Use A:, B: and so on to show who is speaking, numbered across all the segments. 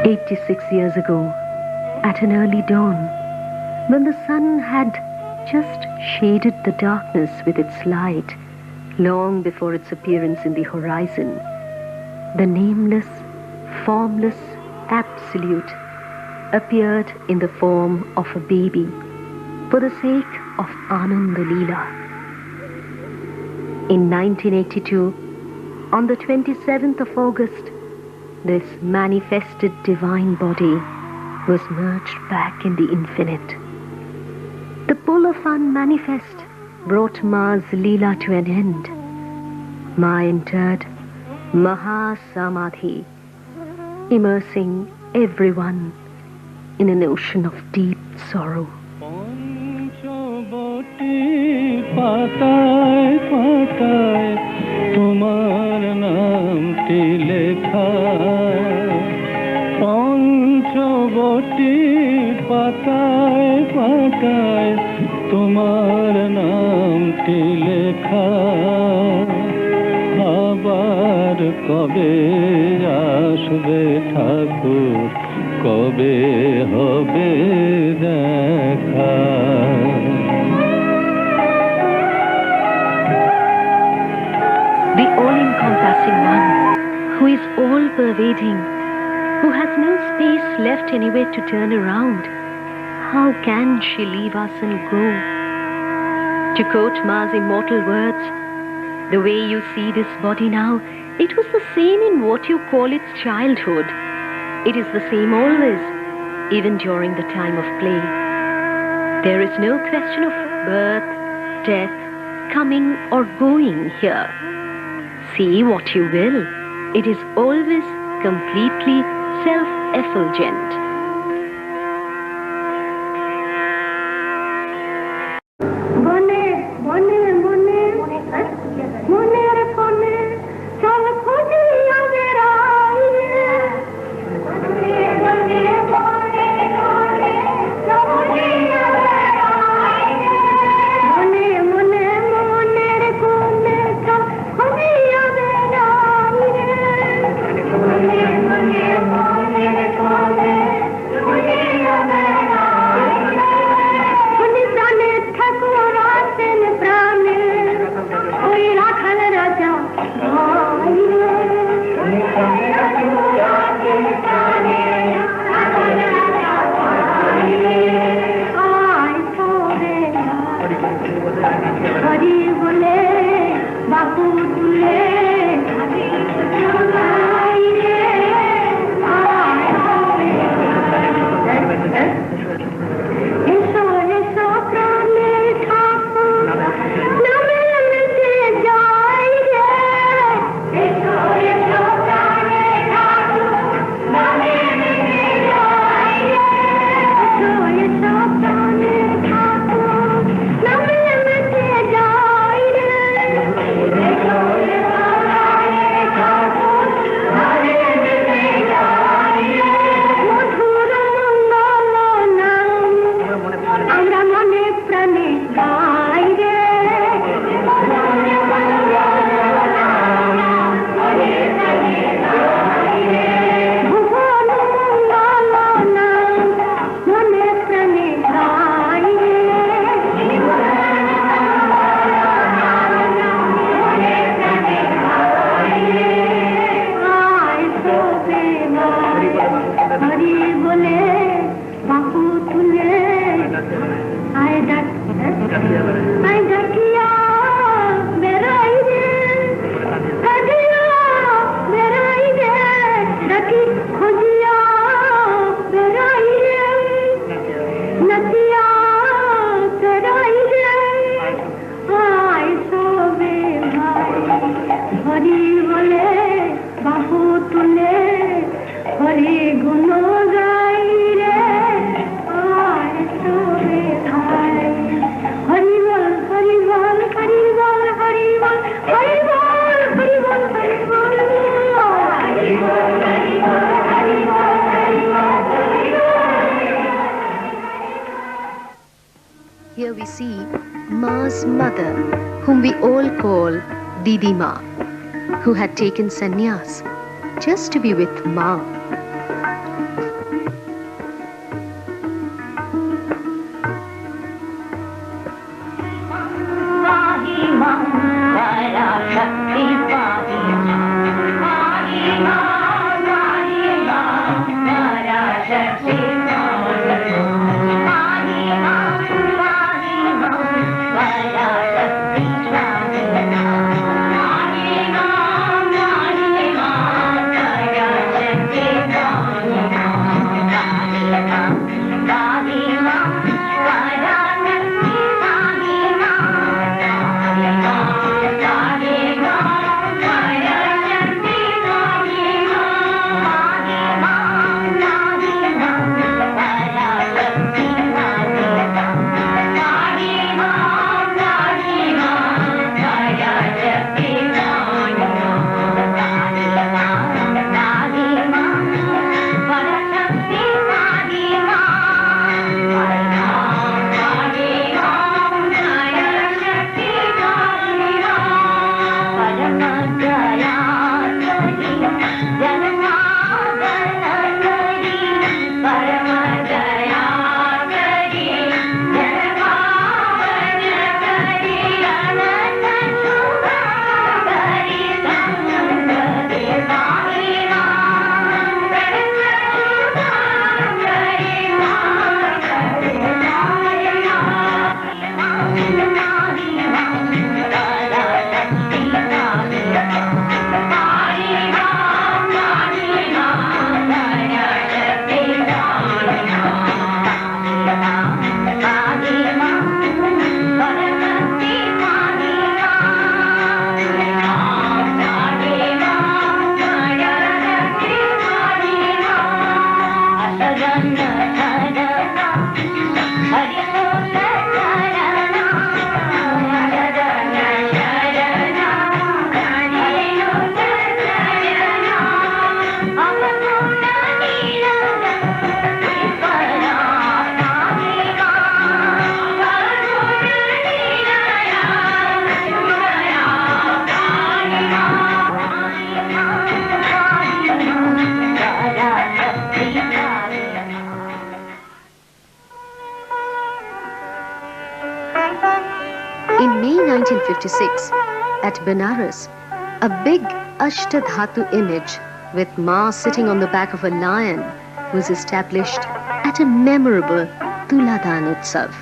A: 86 years ago, at an early dawn, when the sun had just shaded the darkness with its light, long before its appearance in the horizon, the nameless, formless Absolute appeared in the form of a baby for the sake of Ananda Leela. In 1982, on the 27th of August, this manifested divine body was merged back in the infinite. The pull of unmanifest brought Ma's Leela to an end. Ma entered Mahasamadhi, immersing everyone in an ocean of deep sorrow.
B: পাতায় পাতায় তোমার নামটি লেখা, পঞ্চবটি পাতায় পাতায় তোমার নামটি লেখা, আবার কবে আসবে ঠাকুর, কবে হবে দেখা।
A: The all-encompassing one, who is all-pervading, who has no space left anywhere to turn around. How can she leave us and go? To quote Ma's immortal words, the way you see this body now, it was the same in what you call its childhood. It is the same always, even during the time of play. There is no question of birth, death, coming or going here. See what you will, it is always completely self-effulgent. Here we see Ma's mother, whom we all call Didi Ma, who had taken sannyas just to be with Ma. शक्ति पाही पराशक्ति
C: In May 1956, at Benares, a big Ashtadhatu image with Ma sitting on the back of a lion was established at a memorable Tuladan Utsav.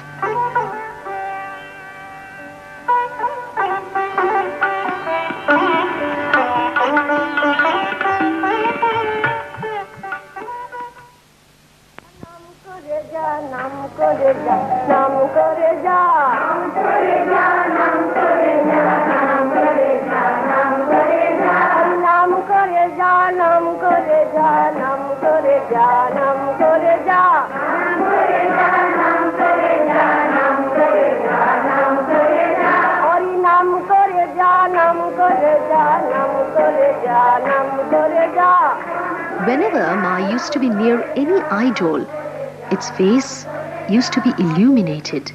C: Whenever Ma used to be near any idol, its face used to be illuminated.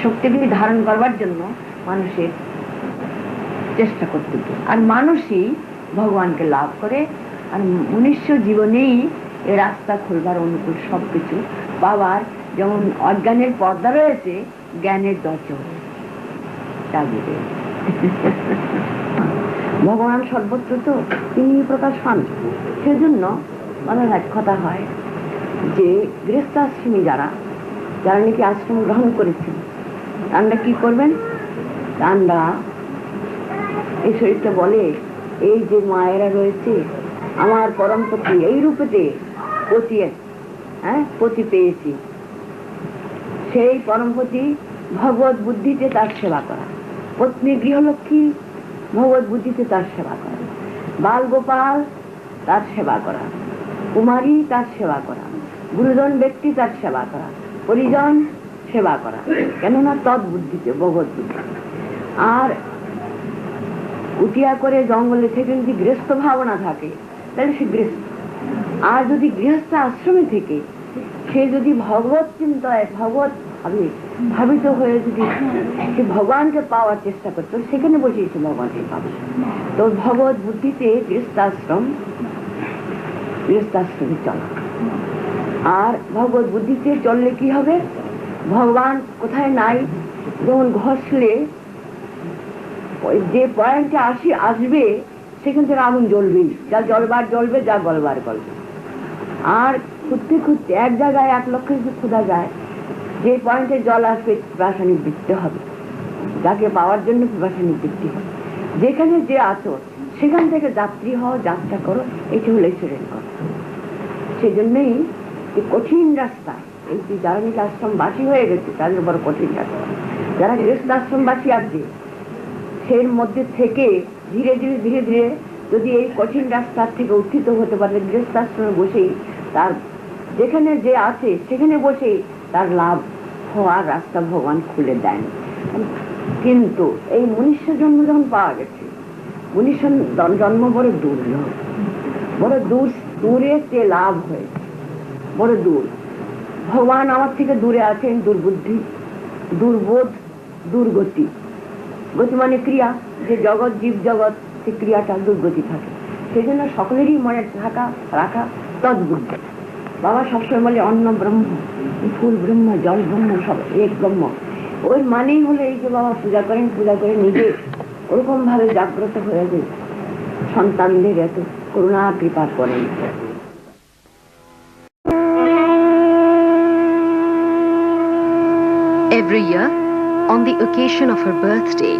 D: শক্তিগুলি ধারণ করবার জন্য মানুষের চেষ্টা করতে হবে, আর মানুষই ভগবানকে লাভ করে। আর মনুষ্য জীবনেই এ রাস্তা খুলবার অনুকূল সবকিছু পাওয়ার, যেমন অজ্ঞানের পর্দা রয়েছে, জ্ঞানের দরজা চাবিয়ে ভগবান সর্বত্র, তো তিনি প্রকাশ পান। সেজন্য অনেক এক কথা হয় যে গৃহস্থাশ্রমী যারা যারা নাকি আশ্রম গ্রহণ করেছেন, তারা কি করবেন? তারা এই শরীরটা বলে, এই যে মায়েরা রয়েছে আমার পরম পতি, এই রূপেতে পতি পেয়েছি, সেই পরমপতি ভগবত বুদ্ধিতে তার সেবা করা, পত্নী গৃহলক্ষ্মী ভগবত বুদ্ধিতে তার সেবা করা, বাল গোপাল তার সেবা করা, কুমারী তার সেবা করা, গুরুজন ব্যক্তি তার সেবা করা, পরিজন সেবা করা, কেননা তৎবুদ্ধিতে, ভগবত বুদ্ধি। আর উটিয়া করে জঙ্গলে থেকে যদি গৃহস্থ ভাবনা থাকে তাহলে সে গৃহস্থ। আর যদি গৃহস্থ আশ্রমে থেকে সে যদি ভগবত চিন্তায় ভগবত ভাবিত হয়ে যদি সে ভগবানকে পাওয়ার চেষ্টা করতো, সেখানে বসেই সে ভগবানকে পাবে। তো ভগবত বুদ্ধিতে গৃহস্থাশ্রমে চলা। আর ভগবত বুদ্ধিতে চললে কি হবে? ভগবান কোথায় নাই, যেমন ঘষলে যে পয়েন্টে আসবে সেখান থেকে আগুন জ্বলবেই, যা জ্বলবার জ্বলবে, যা গলবার গলবে। আর খুঁজতে খুঁজতে এক জায়গায় 1 লক্ষ যদি খোঁজা যায়, যে পয়েন্টে জল আসবে পিপাসা নিবৃত্তি হবে, যাকে পাওয়ার জন্য পিপাসা নিবৃত্তি হবে। যেখানে যে আছো সেখান থেকে যাত্রী হও, যাত্রা করো, এটি হলো ঈশ্বরের কথা। সেই জন্যই কঠিন রাস্তা, এই যারা নাকি আশ্রমবাসী হয়ে গেছে তাদের বড় কঠিন রাস্তা। যারা গৃহস্থ আশ্রমবাসী আছে সেই মধ্যে থেকে ধীরে ধীরে ধীরে ধীরে যদি এই কঠিন রাস্তার থেকে উত্থিত হতে পারে, গৃহস্থাশ্রমে বসেই তার যেখানে যে আছে সেখানে বসেই তার লাভ হওয়ার রাস্তা ভগবান খুলে দেন। কিন্তু এই মনুষ্য জন্ম যখন পাওয়া গেছে, মনুষ্য জন্ম বড় দুর্লভ, বড় দূরে যে লাভ হয়েছে, বড় দূর। ভগবান আমার থেকে দূরে আছেন, দুর্বুদ্ধি, দুর্বোধ, দুর্গতি। গতি মানে ক্রিয়া, যে জগৎ জীব জগৎ, সে ক্রিয়াটা দুর্গতি থাকে। সেই জন্য সকলেরই মনে রাখা তদ্বুদ্ধ। বাবা সবসময় বলে অন্ন ব্রহ্ম, ফুল ব্রহ্ম, জল ব্রহ্ম, সব এক ব্রহ্ম। ওই মানেই হলো এই যে বাবা পূজা করে নিজে ওরকম ভাবে জাগ্রত হয়ে যায়, সন্তানদের এত করুণা কৃপা করেন।
C: Every year, on the occasion of her birthday,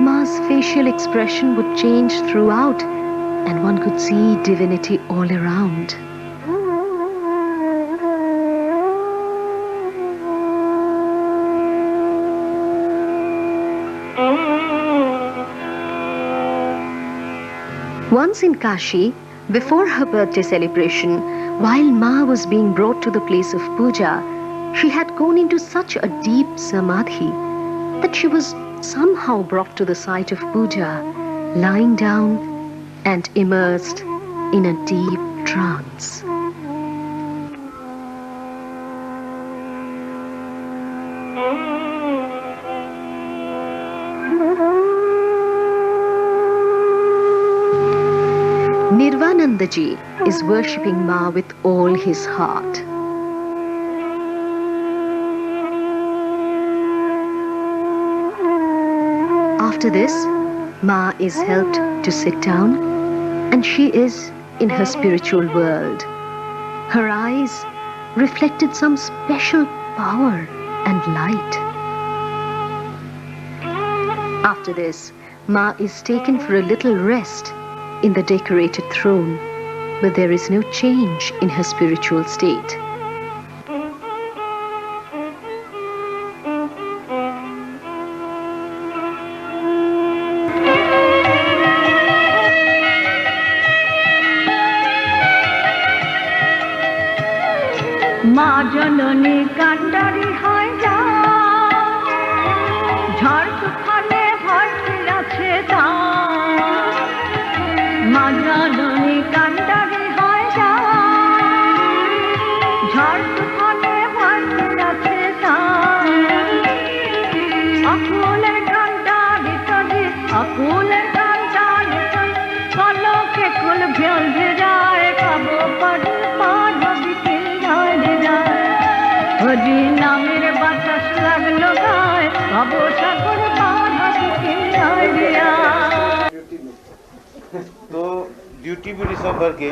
C: Ma's facial expression would change throughout, and one could see divinity all around. Once in Kashi, before her birthday celebration, while Ma was being brought to the place of puja, she had gone into such a deep samadhi that she was somehow brought to the site of puja, lying down and immersed in a deep trance. Nirvanandaji is worshipping Ma with all his heart. After this, Ma is helped to sit down, and she is in her spiritual world. Her eyes reflected some special power and light. After this, Ma is taken for a little rest in the decorated throne, but there is no change in her spiritual state.
A: মা জননী কান্ডারি হয় যা, ঝড় তুফানে ভরসে আছে তা। মা জননী কান্ডারি হয় যা, ঝড় তুফানে ভরসে আছে তা। আকুলের কান্ডারি তলে, আকুলের কান্ডারি তলে, কলকে কুল ভেল ভেজায় খাবো পড়ে মাধবী হরি নামের বাতাস লাগলো গায়ে, বাবু সাগর
E: तो ड्यूटी ब्यूटी सब भर के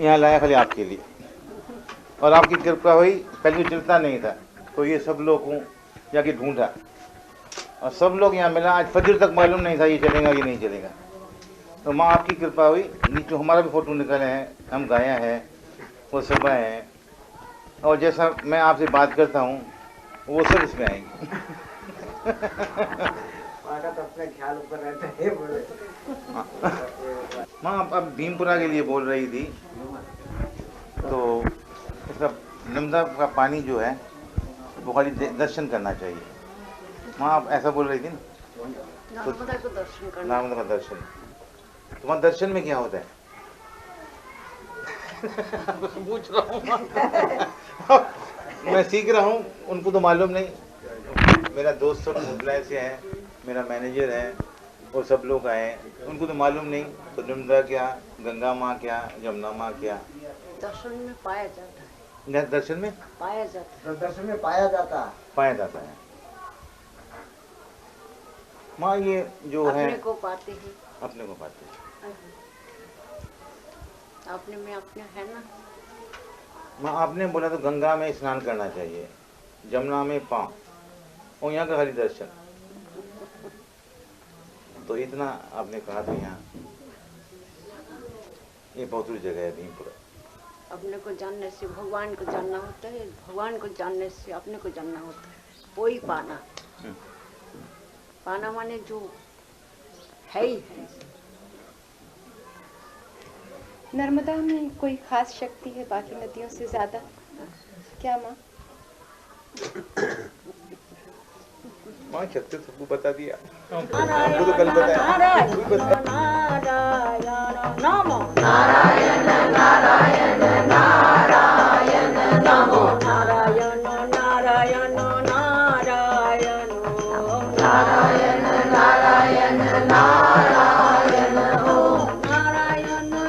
E: यहाँ लाया खाली आपके लिए, और आपकी कृपा हुई। पहले चलता नहीं था तो ये सब लोग को जाके ढूंढा और सब लोग यहाँ मिला। आज फजर तक मालूम नहीं था ये चलेगा कि नहीं चलेगा, तो माँ आपकी कृपा हुई। जो हमारा भी फोटो निकाले हैं, हम गाया है, वो सब आए हैं, और जैसा मैं आपसे बात करता हूँ वो सब इसमें आएंगे।
F: तो अपने ख्याल ऊपर रहता है बोले।
E: माँ अब भीमपुरा के लिए बोल रही थी, तो इसका नर्मदा का पानी जो है वो खाली दर्शन करना चाहिए। माँ आप ऐसा बोल रही थी ना, नर्मदा का दर्शन करना, नर्मदा का दर्शन। तुम्हारा दर्शन में क्या होता है? पूछ रहा हूँ मैं सीख रहा हूँ, उनको तो मालूम नहीं। मेरा दोस्त सब मुंबई से है, मेरा मैनेजर है, वो सब लोग आए हैं, उनको तो मालूम नहीं। तो नर्मदा क्या, गंगा माँ क्या, जमुना माँ क्या,
D: दर्शन में पाया जाता है,
E: दर्शन में
D: पाया जाता है,
F: दर्शन में पाया जाता
E: है। माँ ये जो है
D: अपने को पाते हैं,
E: अपने को पाते हैं।
D: अपने में अपने है ना।
E: माँ आपने बोला तो गंगा में स्नान करना चाहिए, जमुना में पाँव, और यहाँ का हरि दर्शन। तो इतना आपने कहा तो यहाँ ये बहुत ही जगह है भीमपुरा।
D: अपने को जानने से भगवान को जानना होता है, भगवान को जानने से अपने को जानना होता है। वही पाना, पाना माने जो है ही है।
G: नर्मदा में कोई खास शक्ति है बाकी नदियों से ज्यादा क्या माँ?
E: माँ शक्ति सबको बता दिया, हमको तो कल बताया।
D: नारायण नमो, नारायण नारायण नारायण नमो, Narayan Narayan Narayan, Narayan Narayan Narayan, Narayan Narayan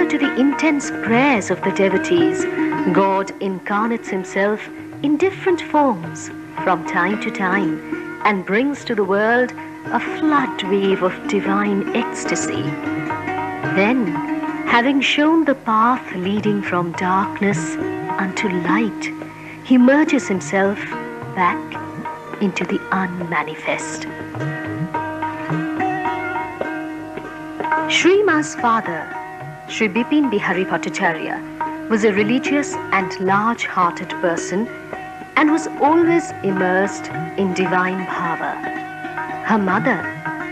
A: to the intense prayers of the devotees, God incarnates himself in different forms from time to time and brings to the world a flood wave of divine ecstasy. Then, having shown the path leading from darkness unto light, he merges himself back into the unmanifest. Sri Ma's father, Sri Bipin Bihari Bhattacharya, was a religious and large-hearted person and was always immersed in divine bhava. Her mother,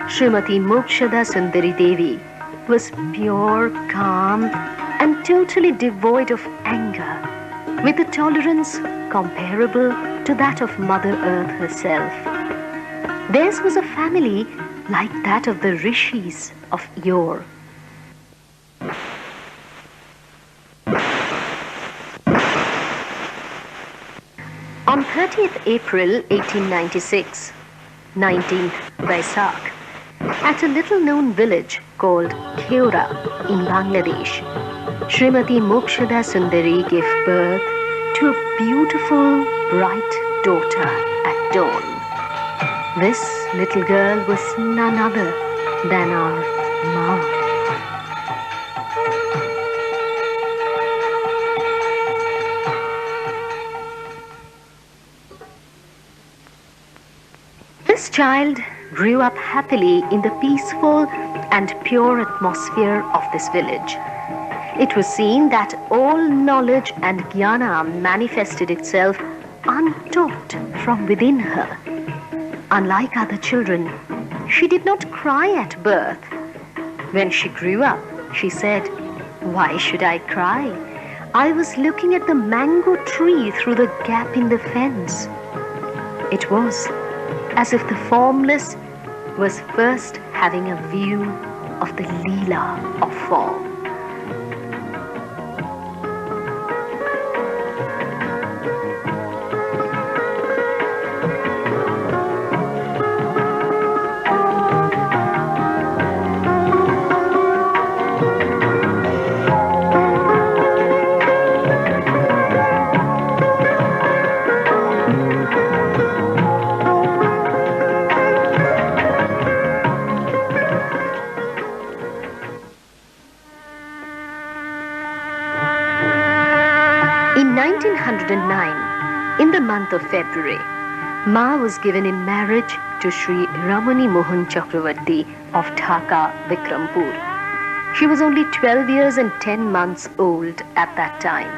A: Srimati Mokshada Sundari Devi, was pure, calm, and totally devoid of anger, with a tolerance comparable to that of Mother Earth herself. Theirs was a family like that of the rishis of yore. On 30th April 1896, 19th Vaisakh, at a little-known village called Kheura in Bangladesh, Srimati Mokshada Sundari gave birth to a beautiful, bright daughter at dawn. This little girl was none other than our Ma. This child grew up happily in the peaceful and pure atmosphere of this village. It was seen that all knowledge and jnana manifested itself untaught from within her. Unlike other children, she did not cry at birth. When she grew up, she said, "Why should I cry? I was looking at the mango tree through the gap in the fence." It was as if the formless was first having a view of the Leela of form. In 1909, in the month of February, Ma was given in marriage to Sri Ramani Mohan Chakravarti of Dhaka, Vikrampur. She was only 12 years and 10 months old at that time.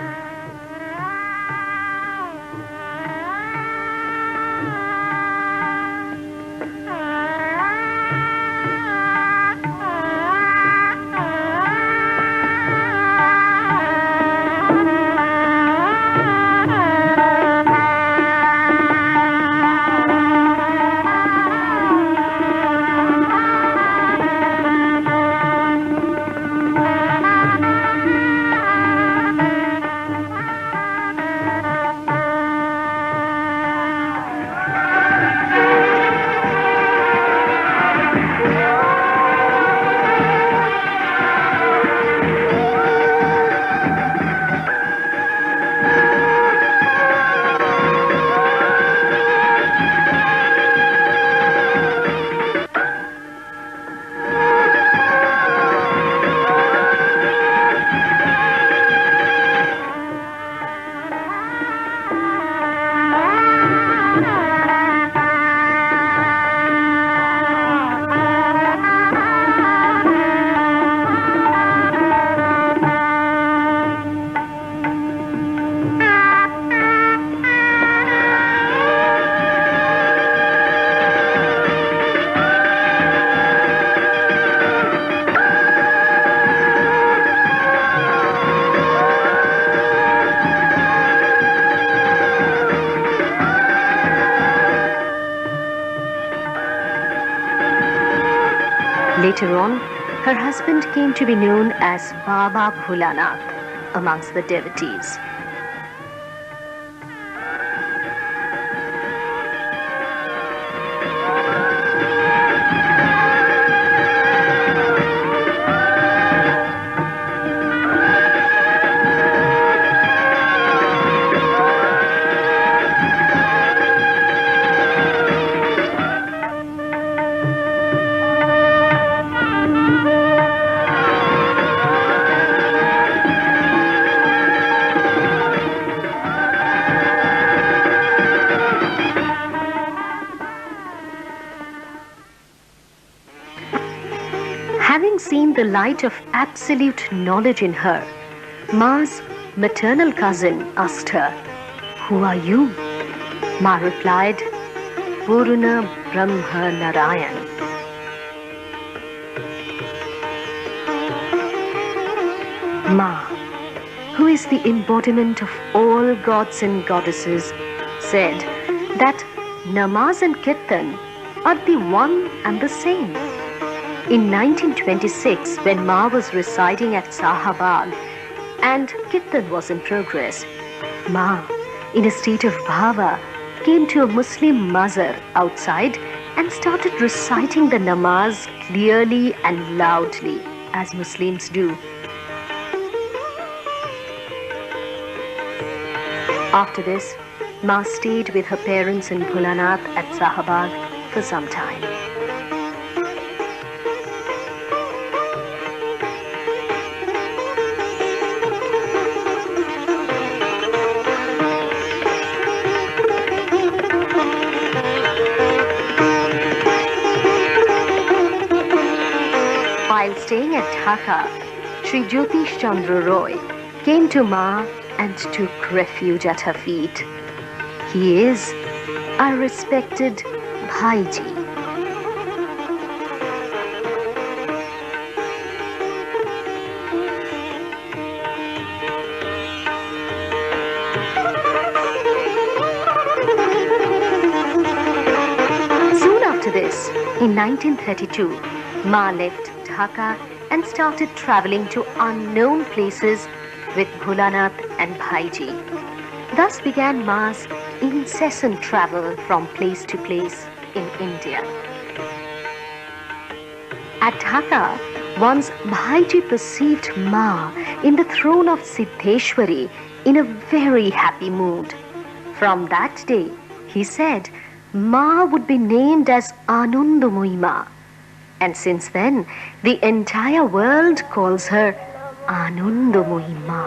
A: Later on, her husband came to be known as Baba Bholanath amongst the devotees.
C: the light of absolute knowledge in her, Ma's maternal cousin asked her, "Who are you?" Ma replied, "Purna Brahma Narayan." Ma, who is the embodiment of all gods and goddesses, said that namaz and kirtan are the one and the same. In 1926, when Ma was residing at Sahabad and kirtan was in progress, Ma, in a state of bhava, came to a Muslim mazar outside and started reciting the namaz clearly and loudly, as Muslims do. After this, Ma stayed with her parents in Bholanath at Sahabad for some time. While staying at Dhaka, Sri Jyotish Chandra Roy came to Ma and took refuge at her feet. He is a respected Bhaiji. Soon after this, in 1932, Ma left Dhaka and started traveling to unknown places with Bholanath and Bhaiji. Thus began Ma's incessant travel from place to place in India. At Dhaka, once Bhaiji perceived Ma in the throne of Siddheshwari in a very happy mood. From that day, he said, Ma would be named as Anandamoyi Ma. And since then, the entire world calls her Anandamoyi Ma.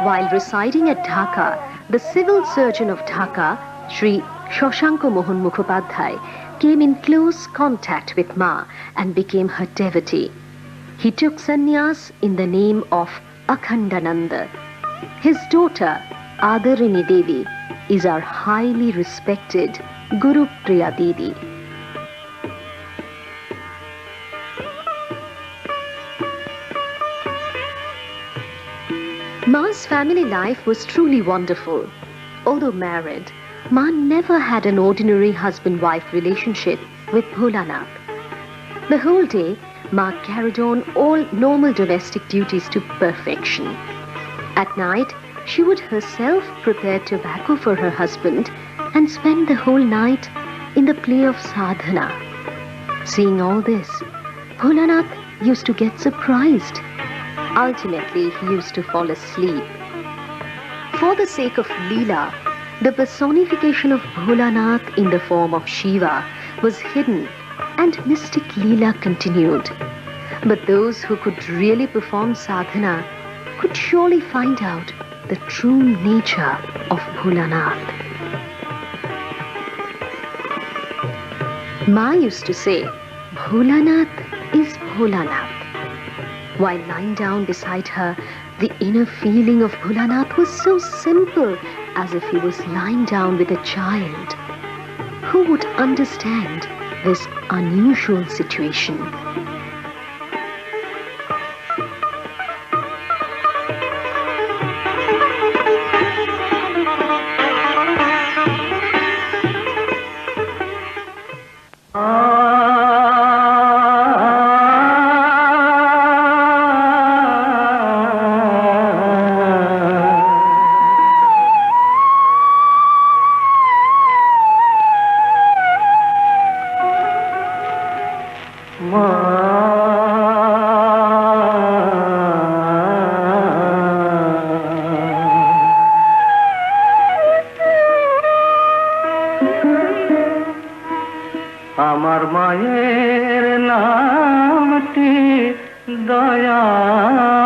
C: While residing at Dhaka, the civil surgeon of Dhaka, Sri Shashanka Mohan Mukhopadhyay, came in close contact with Ma and became her devotee. He took sannyas in the name of Akhandananda. His daughter, Adarini Devi, is our highly respected Guru Priya Didi. Ma's family life was truly wonderful. Although married, Ma never had an ordinary husband-wife relationship with Bholanath. The whole day, Ma carried on all normal domestic duties to perfection. At night, she would herself prepare tobacco for her husband and spend the whole night in the play of sadhana. Seeing all this, Bholanath used to get surprised. Ultimately, he used to fall asleep. For the sake of Leela, the personification of Bholanath in the form of Shiva was hidden and mystic Leela continued. But those who could really perform sadhana could surely find out the true nature of Bholanath. Ma used to say, Bholanath is Bholanath. While lying down beside her, the inner feeling of Bholanath was so simple, as if he was lying down with a child. Who would understand this unusual situation?
B: আমার মায়ের নামটি দয়াময়ী,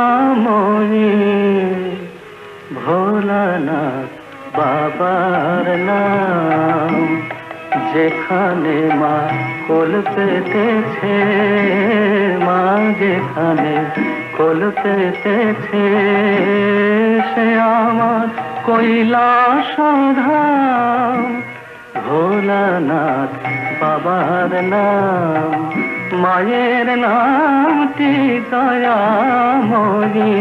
B: ভোলানাথ বাবার নাম। যেখানে মা কোল পেতেছে, মা যেখানে কোল পেতেছে, সে আমার কৈলাস ধাম। ভোলানাথ বাবার নাম, মায়ের নামটি দয়াময়ী।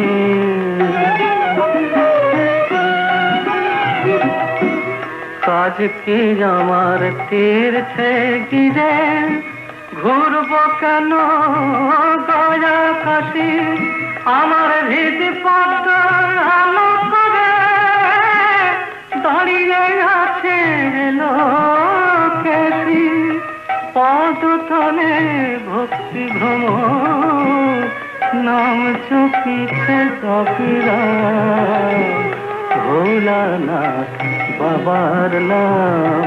B: কাজ কি আমার তীর্থে গিরে, ঘুরব কেন গয়া কাশি, আমার হৃদ পদ্ম আলো করে দাঁড়িয়ে আছে লোকেশি। পদতলে ভক্তি ভ্রমর, নাম চকিছে কপিরা। ভোলানাথ বাবার নাম,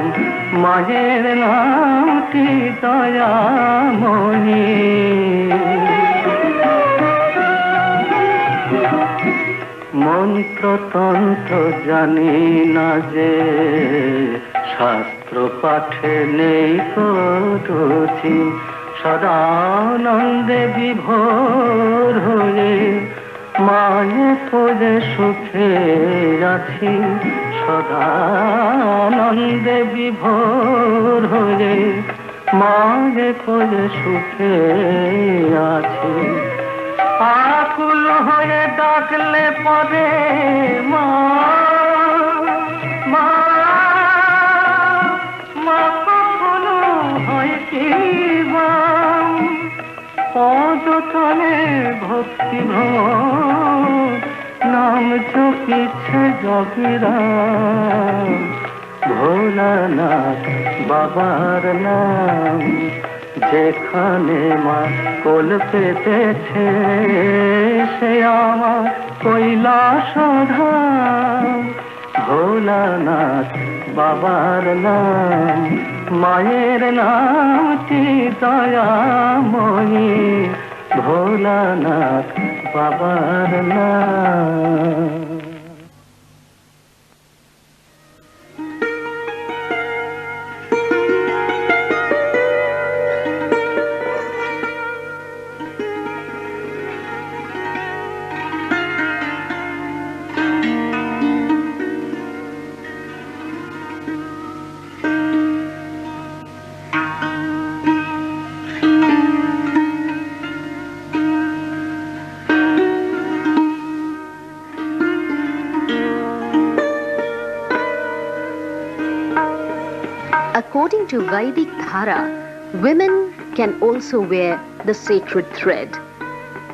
B: মায়ের নামটি দয়াময়ী। মন্ত্রতন্ত্র জানি না যে, শাস্ত্র পাঠে নেই রুচি। সদানন্দে বিভোর হয়ে মায়ে তোরে সুখে আছি। সদানন্দে বিভোর হয়ে মায়ে তোরে সুখে আছি। আকুল হয়ে ডাকলে পরে মা, মা, মা কখনো হয় কি বাম। পদতলে ভক্তি ভ্রমর, নাম চকিছে জগিরা। ভোলানাথ বাবার নাম, যেখানে মা কোল পেতেছে, সে আমার কৈলাস ধাম। ভোলানাথ বাবার নাম, মায়ের নামটি দয়াময়ী। ভোলানাথ বাবার নাম।
C: According to Vedic Dhara, women can also wear the sacred thread.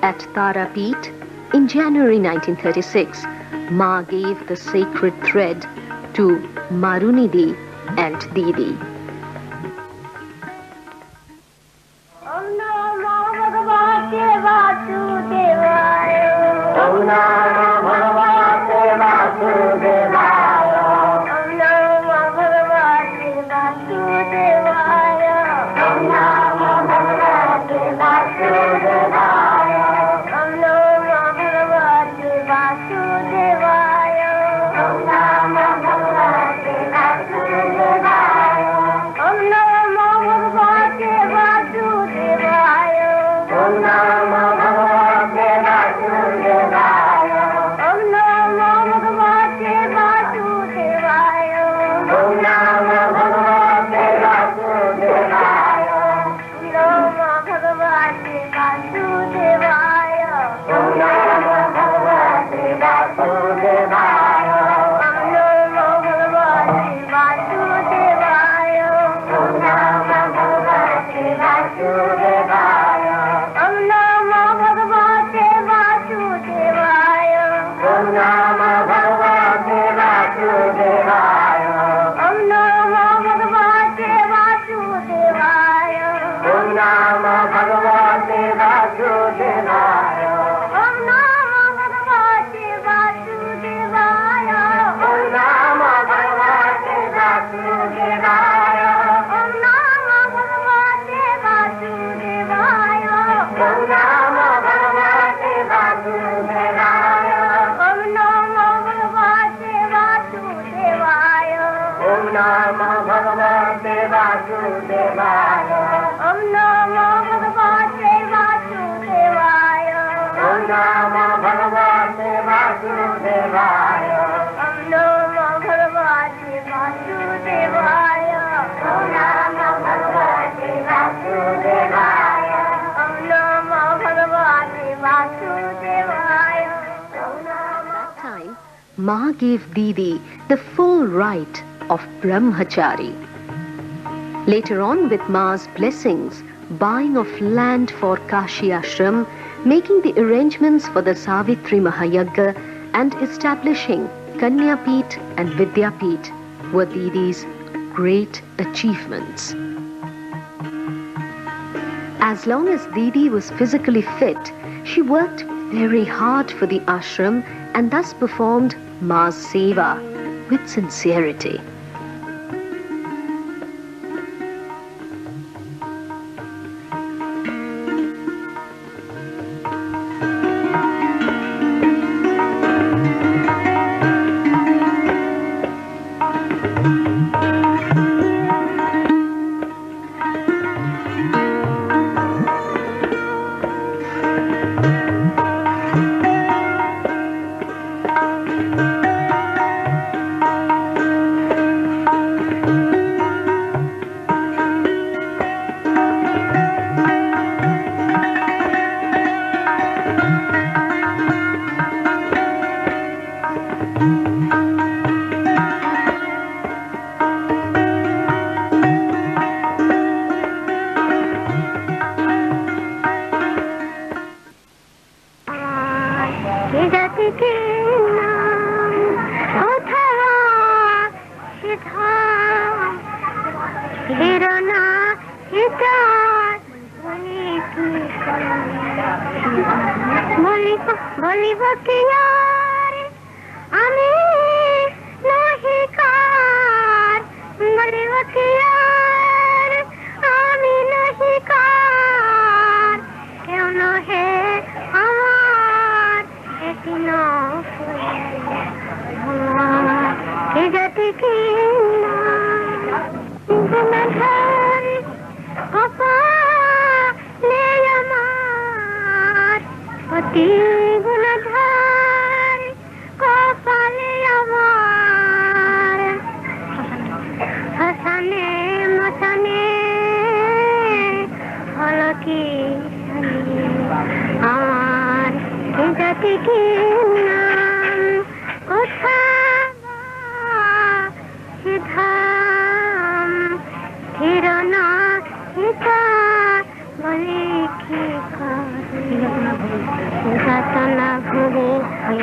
C: At Tarapeeth, in January 1936, Ma gave the sacred thread to Marunidi and Didi. Ma gave Didi the full right of brahmachari. Later on, with Ma's blessings, buying of land for Kashi Ashram, making the arrangements for the Savitri Mahayagya, and establishing Kanyapeeth and Vidyapeeth were Didi's great achievements. As long as Didi was physically fit, she worked very hard for the ashram and thus performed Ma's seva with sincerity.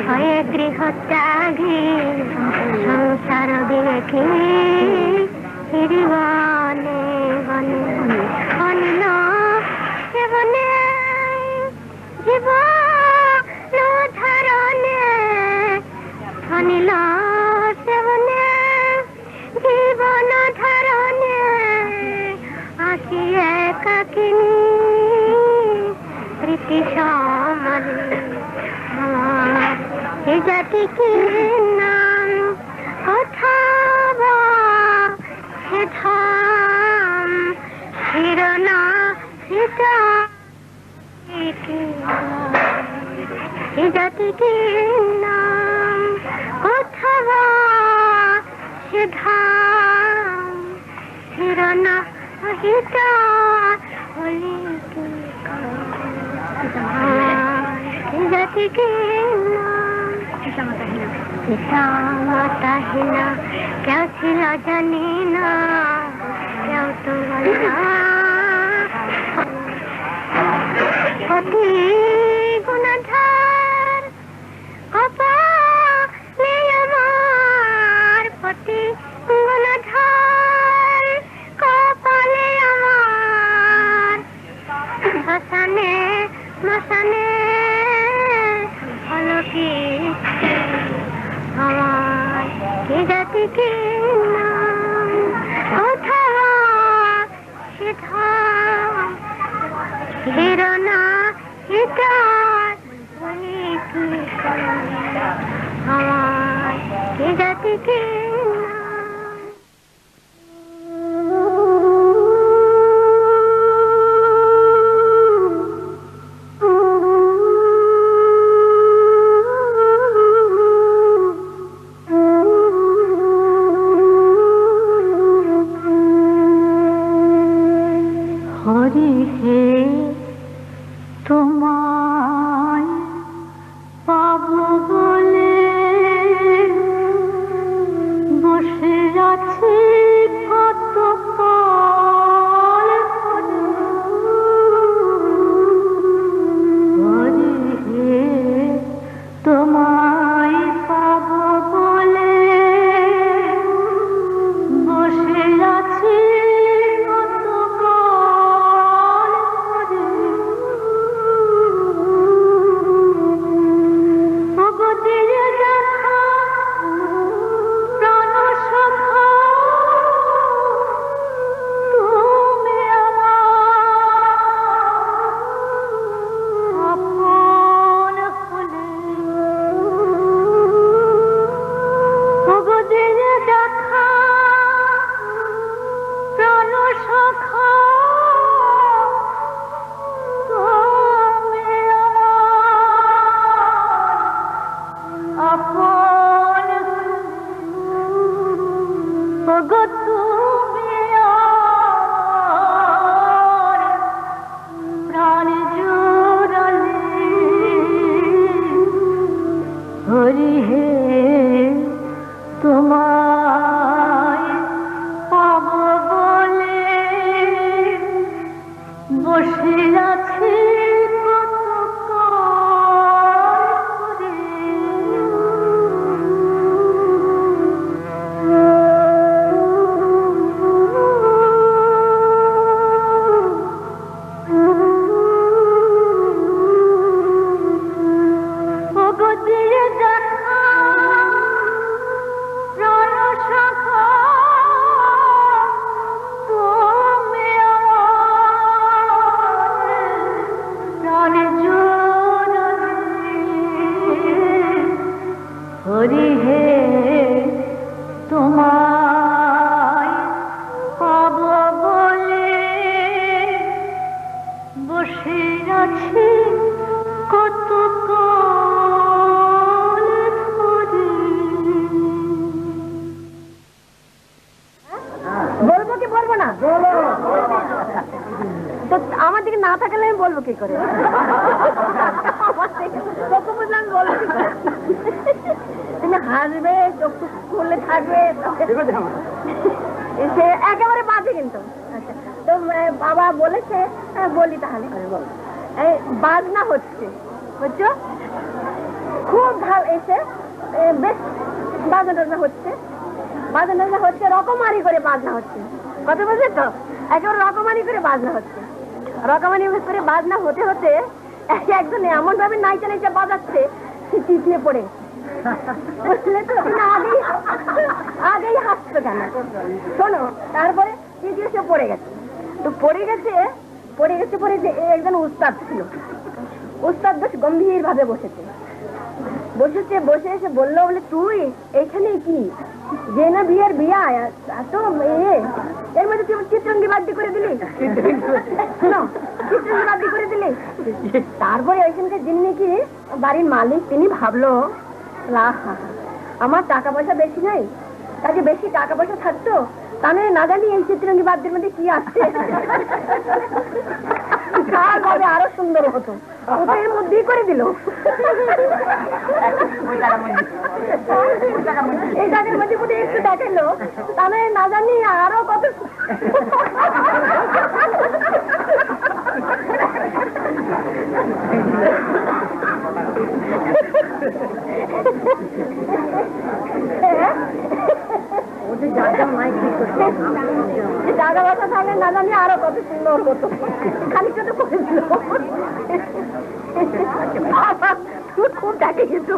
H: হয়ে গৃহত্যাগী সংসার দেখে বনে বনে অন্য জীবনে জীবন ধরনে অনিল সেবনে জীবন ধরনে আঁকি একাকিনী প্রীতি সমানে এ জাতি কি নাম কথা বা সে ধাম শিরোনা সীতা এ জাতি কি নাম কথা বা সে ধাম শিরোনা সীতা হলি কি জাতি কি নাম পিতা মাতা হিনা কেউ ছিল জানি না কেউ তো বলে না অতি গুণাধার কপালে আমার পতি গুণাধার কপালে আমার শ্মশানে শ্মশানে হলো কি আমার কি জাতি কি নাম অথবা সিধা হিরোনা হিতার আমার কি জাতি কি খুব ভাল এসে বেশ বাজনা হচ্ছে, রকমারি করে বাজনা হচ্ছে, কত বলছে তো একেবারে রকমারি করে বাজনা হচ্ছে। রকমারি করে বাজনা হতে হতে একজন এমন ভাবে নাইচা নাইচা বাজাচ্ছে চিপিয়ে পড়ে, বুঝলে তো? আগেই হাসতো কেন শোনো, তারপরে চিপিয়ে সে পড়ে গেছে। তো পড়ে গেছে একজন উস্তাদ ছিল, উস্তাদ বেশ গম্ভীর ভাবে বসে এসে বললো, বলে তুই এইখানে কি যে না বিয়ের বিয়া এত এর মধ্যে তুই চিত্রঙ্গি বাদ্যি করে দিলি, চিত্রঙ্গি বাদ্যি করে দিলি। তারপরে ওইখানকার যিনি নাকি বাড়ির মালিক, তিনি ভাবলো আমার টাকা পয়সা বেশি নেই, কাজে বেশি টাকা পয়সা থাকতো তাহলে না জানি এই চিত্রঙ্গি বাদ্যের মধ্যে কি আসছে, আরো সুন্দর হতো, ওটা এর মধ্যেই করে দিল। এই টাকার মধ্যে মধ্যে একটু দেখালো, তাহলে না জানি আরো কত। টাকা পয়সা থাকলে না জানি আরো কত সুন্দর হতো, খানিকটা তো করে দিল। খুব ডাকে কিন্তু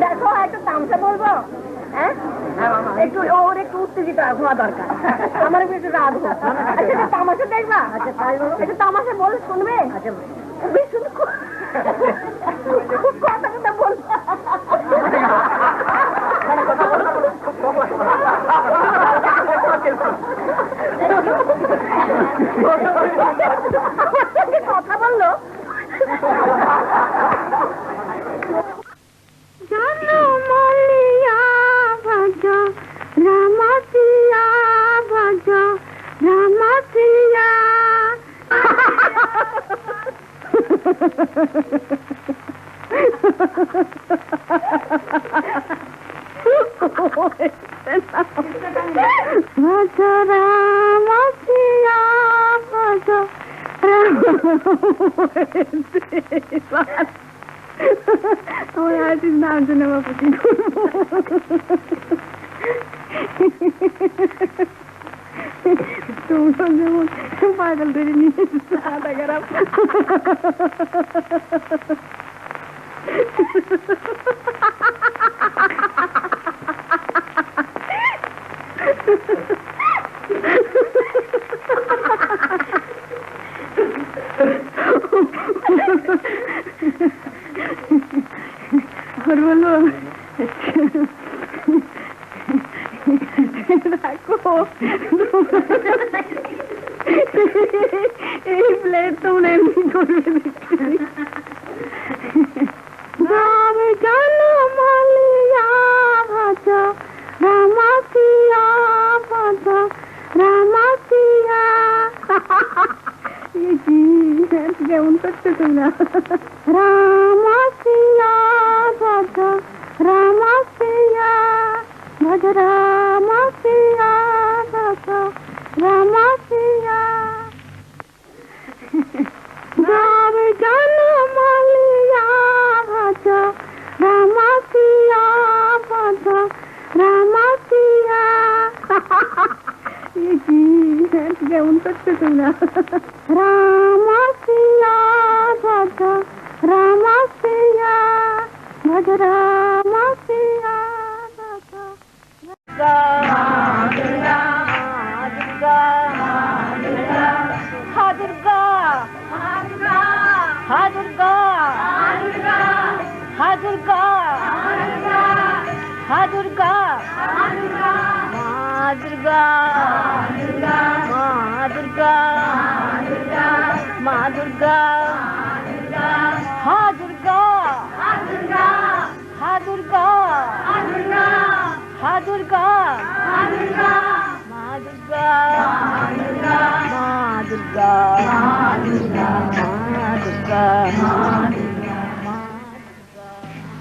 H: দেখো একটু তামসা বলবো, হ্যাঁ একটু ওর একটু উত্তেজিত হওয়া দরকার, আমার একটু রাগ হোক। আচ্ছা তামাশা দেখবা, একটু তামাশা বল শুনবে, খুব কথা কথা বলবো। কথা বললো
I: জনমলিয়া ভজ রামসিয়া ভজ রামসিয়া। ভজ রামসিয়া ভজ আমার আর্টিস্ট নাম জন্য বাবু কি করবো, তোমরা যেমন পাগল ধরে নিয়ে আধা খারাপ। और बोलो রাখো এই প্লেট তোমরা এমনি করবে দেখছি। জনমলিয়া ভজ রামসিয়া ভজ রামসিয়া। কেমন করছো তোমরা? রামসিয়া ভজ রামসিয়া ভজ রামসিয়া ভজ রামসিয়া। জনমলিয়া ভজ রামসিয়া ভজ রামসিয়া। কেমন করছো তোমরা? রামসিয়া ভজ রামসিয়া ভজ রামসিয়া ভজ।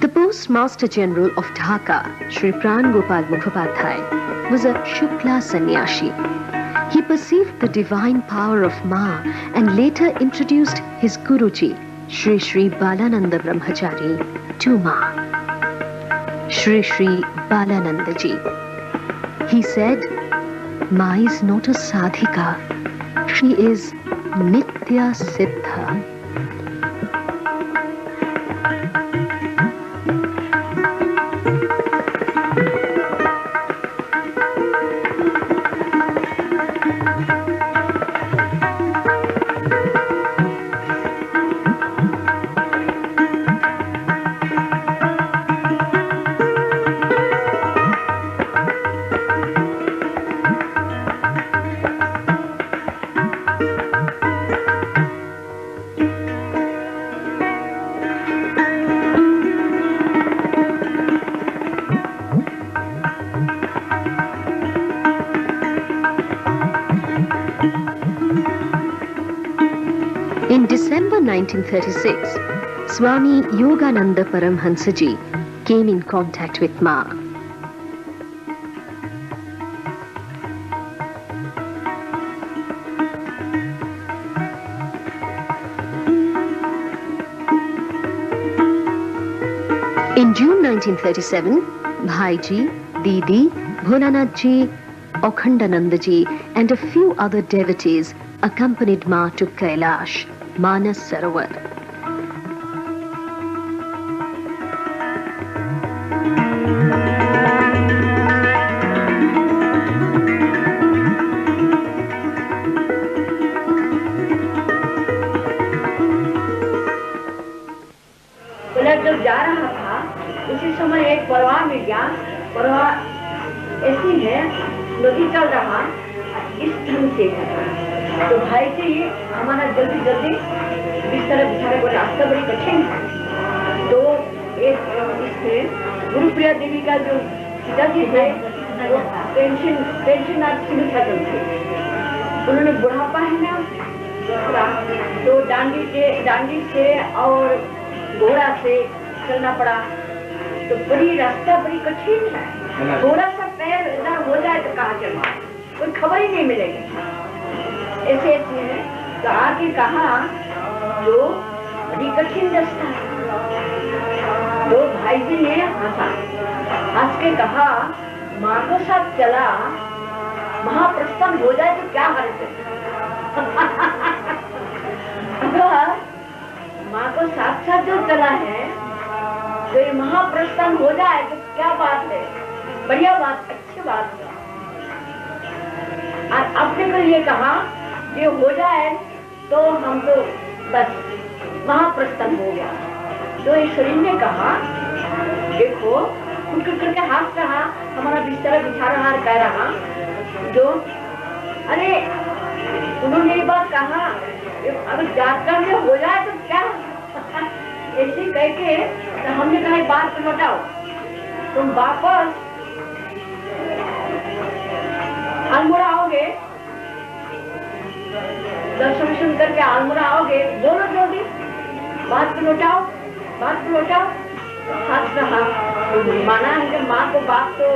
C: The Postmaster General of Dhaka, Shri Pran Gopal Mukhopadhyay, was a Shukla sannyasi. He perceived the divine power of Ma and later introduced his Guruji, Shri Shri Balananda Brahmachari, to Ma. Shri Shri Balananda Ji. He said, Ma is not a sadhika. She is Nitya Siddha. In December 1936, Swami Yogananda Paramhansa Ji came in contact with Ma. In June 1937, Bhai Ji, Didi, Bholanath Ji, Akhandananda Ji and a few other devotees accompanied Ma to Kailash, Manas Sarovar.
D: जब जा रहा था उसी समय एक परवाह मिल गया। परवाह ऐसी है, नदी चल रहा इस ढंग से है। तो भाई जी हमारा जल्दी जल्दी बिस्तर बिछाने को रास्ता बड़ी कठिन है। तो एक इसमें गुरुप्रिया देवी का जो पिताजी थे वो पेंशनर सिविल सर्जन थे। उन्होंने बुढ़ापा है ना, तो डांडी से और घोड़ा से चलना पड़ा। तो बड़ी रास्ता बड़ी कठिन है। थोड़ा सा पैर इधर हो जाए तो कहाँ चलना, कोई खबर ही नहीं मिलेगी। ऐसे ऐसे है। तो आके कहा जो बड़ी कठिन रास्ता है। तो भाई जी ने हंसा, हंस के कहा माँ को साथ चला, महाप्रस्थान हो जाए तो क्या हर्ज है। माँ को साथ साथ जो चला है, तो ये महाप्रस्थान हो जाए तो क्या बात है, बढ़िया बात, अच्छी बात है। और आपने को ये कहा ये हो जाए तो हम तो बस महाप्रस्थान हो गया। तो इस शरीर ने कहा देखो, खुद करके हाथ रहा, हमारा बिस्तर बिछा रहा, कह रहा जो अरे उन्होंने ये बात कहा अगर यात्रा में हो जाए तो क्या ऐसे कह के तो हमने कहा बात को लौटाओ, तुम वापस अल्मोड़ा आओगे, दर्शन करके अल्मोड़ा आओगे, बोलो जल्दी बात को लौटाओ, बात को लौटाओ। हाथ रहा, माना है कि माँ को बात तो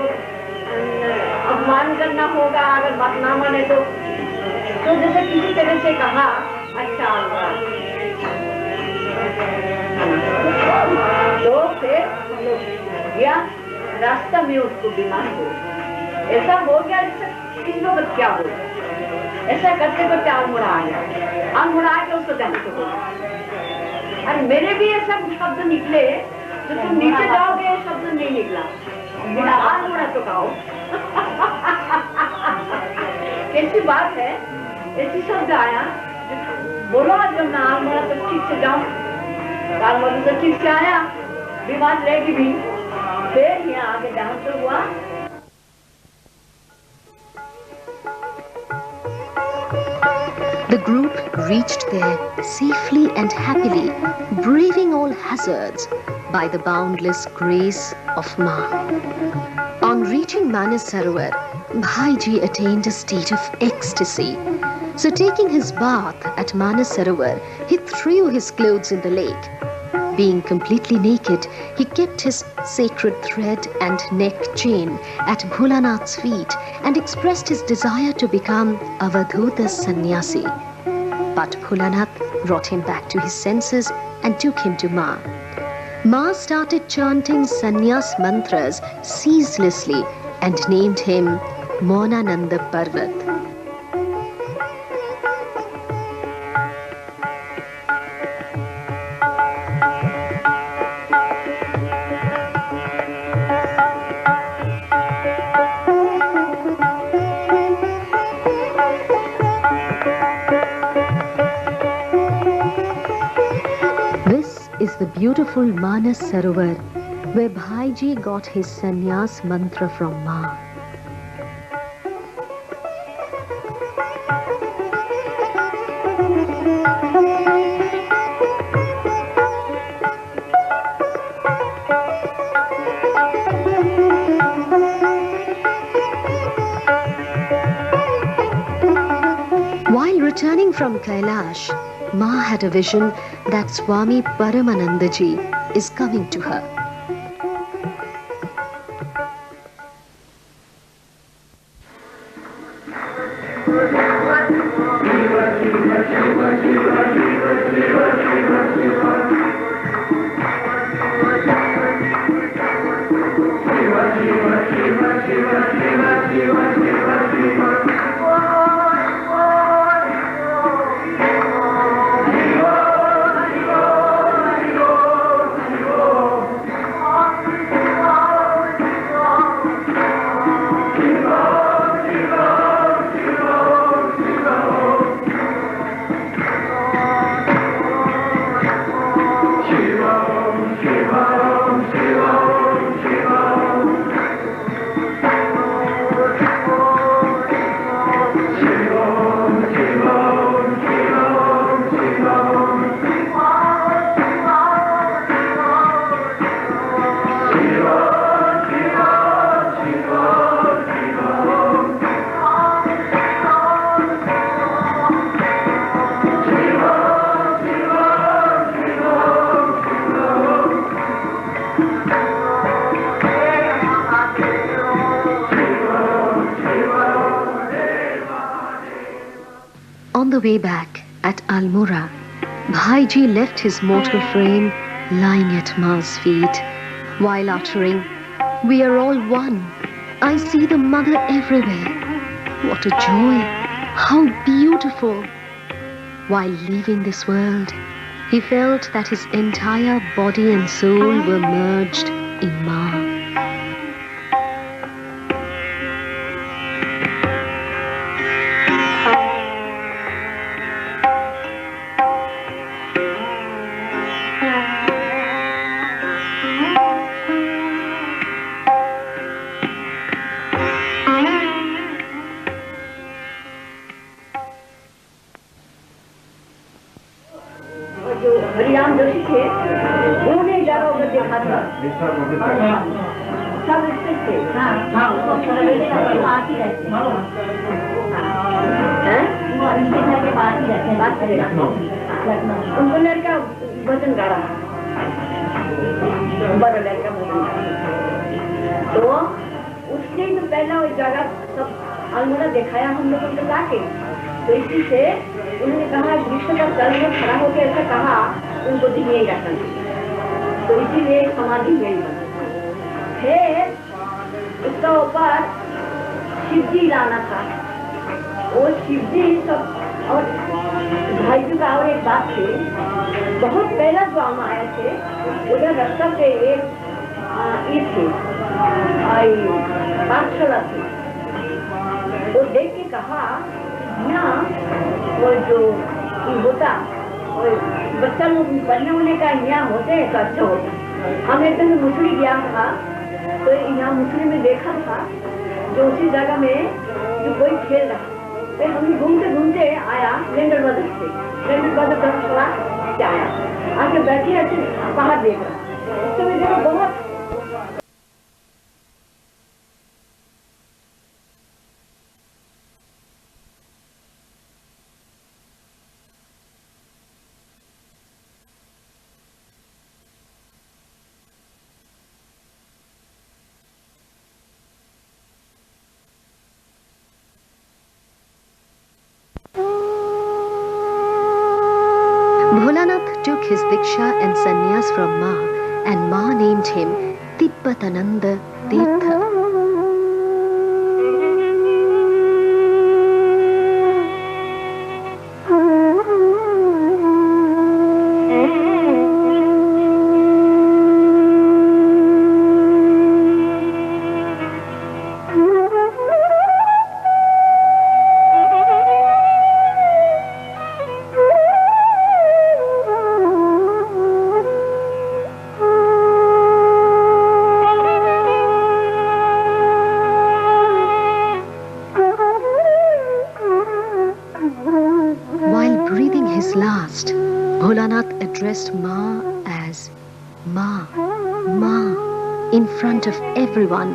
D: अपमान करना होगा, अगर बात ना माने तो जैसे किसी तरह से कहा अच्छा तो फिर हम लोग गया रास्ता में, उसको बीमार हो ऐसा हो गया जैसे किस लोग क्या हो, ऐसा करते करते अल्मोड़ा आ गया, अल्मोड़ा आके उसको जाने को बोला। और मेरे भी ये सब शब्द निकले जो तुम नीचे जाओगे ये शब्द नहीं निकला, अल्मोड़ा तो कहो। कैसी बात है, ऐसी शब्द आया, बोलो जब मैं अल्मोड़ा तो ठीक से जाऊं, अल्मोड़ा तो ठीक से आया, बीमार रहेगी भी, फिर यहाँ आगे डांस तो हुआ।
C: The group reached there safely and happily, braving all hazards by the boundless grace of Ma. On reaching Manas Sarovar, Bhai Ji attained a state of ecstasy. So taking his bath at Manas Sarovar, he threw his clothes in the lake. Being completely naked, he kept his sacred thread and neck chain at Bholanath's feet and expressed his desire to become Avadhuta sannyasi. But Bholanath brought him back to his senses and took him to Ma. Ma started chanting sannyas mantras ceaselessly and named him Maunananda Parvat. Is the beautiful Manas Sarovar, where Bhaiji got his sannyas mantra from Ma. While returning from Kailash, Ma had a vision that Swami Paramanandaji is coming to her. On the way back at Almora, Bhaiji left his mortal frame lying at Ma's feet while uttering, "We are all one. I see the mother everywhere. What a joy! How beautiful!" While leaving this world, he felt that his entire body and soul were merged in Ma.
D: जो हरिराम जोशी थे उन्होंने जगह पर देखा था सब स्थित थे उनको लड़का भजन गा रहा बड़ा लड़का भजन तो उसने तो पहला वो जगह सब अलमोड़ा दिखाया हम लोगों को जाके तो इसी से उन्होंने कहा विष्णु का तल में खड़ा होकर ऐसा कहा उनको दिन यही रखना तो इसीलिए समाधि यही बना फिर उसका ऊपर शिवजी लाना था वो शिवजी सब और भाई जी का और एक बात थी बहुत पहला जो हम आए थे उधर रास्ता पे एक ये थी पाठशाला थी वो देख के कहा ना वो जो होता बच्चा लोग बनने होने का यहाँ होते हैं तो अच्छा होता हम एक दिन मुसड़ी गया था तो यहाँ मुसड़ी में देखा था जो उसी जगह में जो कोई खेल रहा तो हम घूमते घूमते आया लेंडर बाजार से लेंडर बाजार धर्मशाला से आया आके बैठे ऐसे बाहर देख रहा उस समय देखो बहुत
C: took his diksha and sannyas from Ma, and Ma named him Tibbatananda Tirtha. Last, Bholanath addressed Ma as Ma, Ma in front of everyone,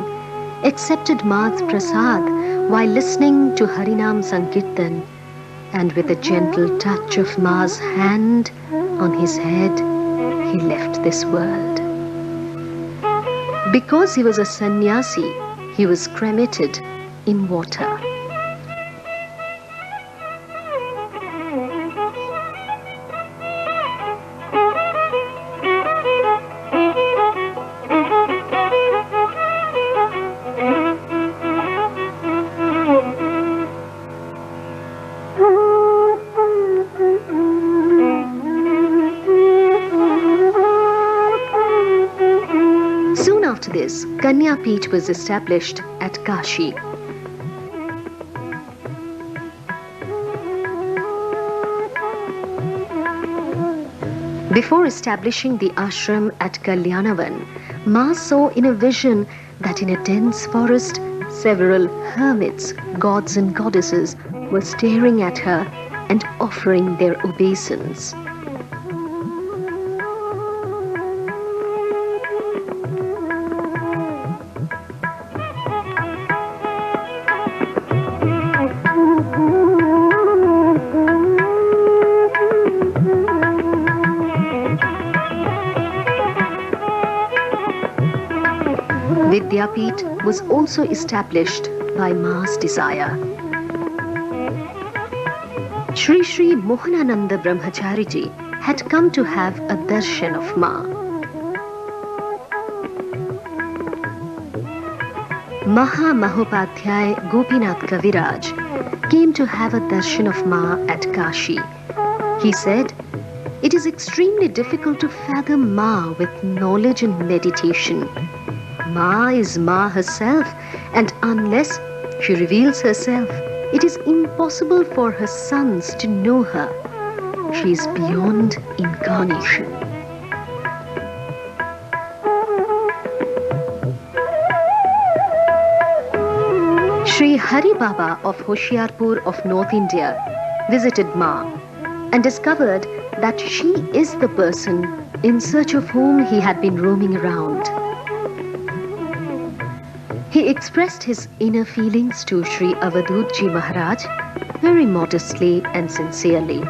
C: accepted Ma's prasad while listening to Harinam Sankirtan, and with a gentle touch of Ma's hand on his head, he left this world. Because he was a sannyasi, he was cremated in water. After this, Kanya Peeth was established at Kashi. Before establishing the ashram at Kalyanavan, Ma saw in a vision that in a dense forest, several hermits, gods and goddesses, were staring at her and offering their obeisance. Vidyapeeth was also established by Ma's desire. Sri Sri Mohanananda Brahmachariji had come to have a darshan of Ma. Maha Mahopadhyay Gopinath Kaviraj came to have a darshan of Ma at Kashi. He said, "It is extremely difficult to fathom Ma with knowledge and meditation. Ma is Ma herself, and unless she reveals herself, it is impossible for her sons to know her. She is beyond incarnation." Sri Hari Baba of Hoshiarpur of North India visited Ma and discovered that she is the person in search of whom he had been roaming around. He expressed his inner feelings to Sri Avadhut Ji Maharaj very modestly and sincerely.